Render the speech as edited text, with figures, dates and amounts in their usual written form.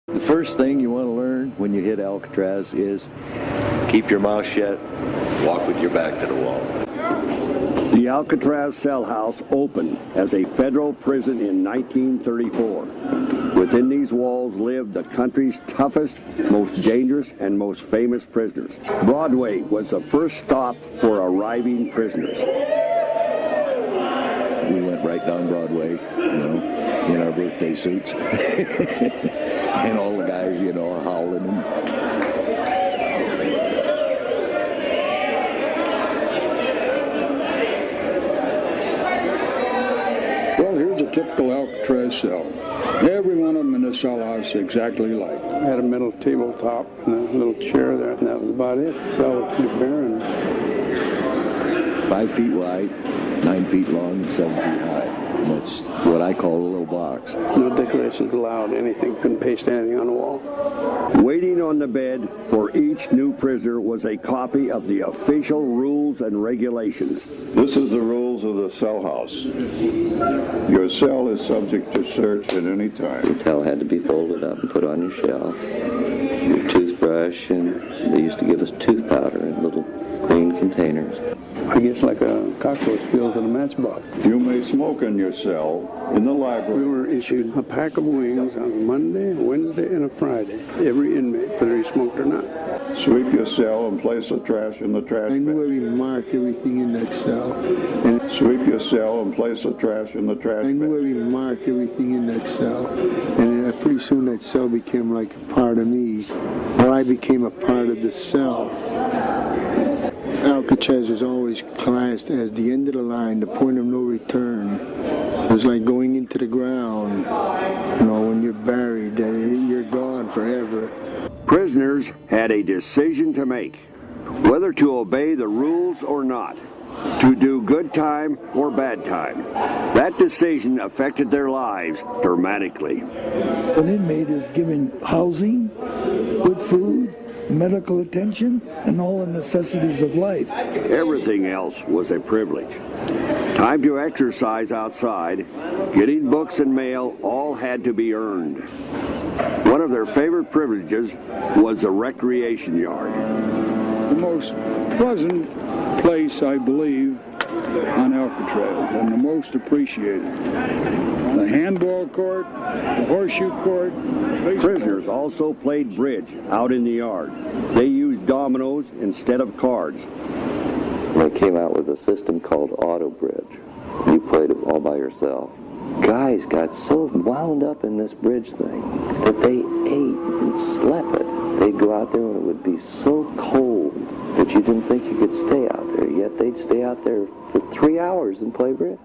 The first thing you want to learn when you hit Alcatraz is keep your mouth shut, walk with your back to the wall. The Alcatraz cell house opened as a federal prison in 1934. Within these walls lived the country's toughest, most dangerous, and most famous prisoners. Broadway was the first stop for arriving prisoners. We went right down Broadway, in our birthday suits. And all the guys, are howling. Well, here's a typical Alcatraz cell. Every one of them in the cell house exactly like. I had a metal tabletop and a little chair there, and that was about it. The cell was pretty barren. 5 feet wide, 9 feet long, and 7 feet high. And that's what I call a little box. No decorations allowed, anything, couldn't paste anything on the wall. Waiting on the bed for each new prisoner was a copy of the official rules and regulations. This is the rules of the cell house. Your cell is subject to search at any time. Your towel had to be folded up and put on your shelf. Your toothbrush, and they used to give us tooth powder in little green containers. I guess like a cockroach feels in a matchbox. You may smoke in your cell in the library. We were issued a pack of wings on a Monday, a Wednesday, and a Friday. Every inmate, whether he smoked or not. Sweep your cell and place the trash in the trash bin. I knew every mark, everything in that cell. And sweep your cell and place the trash in the trash bin. I knew every mark, everything in that cell. And pretty soon that cell became like a part of me, or I became a part of the cell. Alcatraz is always classed as the end of the line, the point of no return. It was like going into the ground. When you're buried, you're gone forever. Prisoners had a decision to make, whether to obey the rules or not, to do good time or bad time. That decision affected their lives dramatically. An inmate is given housing, good food, medical attention, and all the necessities of life. Everything else was a privilege. Time to exercise outside, getting books and mail, all had to be earned. One of their favorite privileges was the recreation yard. The most pleasant place, I believe, on Alcatraz, and the most appreciated. The handball court, the horseshoe court. Prisoners also played bridge out in the yard. They used dominoes instead of cards. They came out with a system called Auto Bridge. You played it all by yourself. Guys got so wound up in this bridge thing that they ate and slept it. They'd go out there and it would be so cold that you didn't think you could stay out there, yet they'd stay out there for 3 hours and play bridge.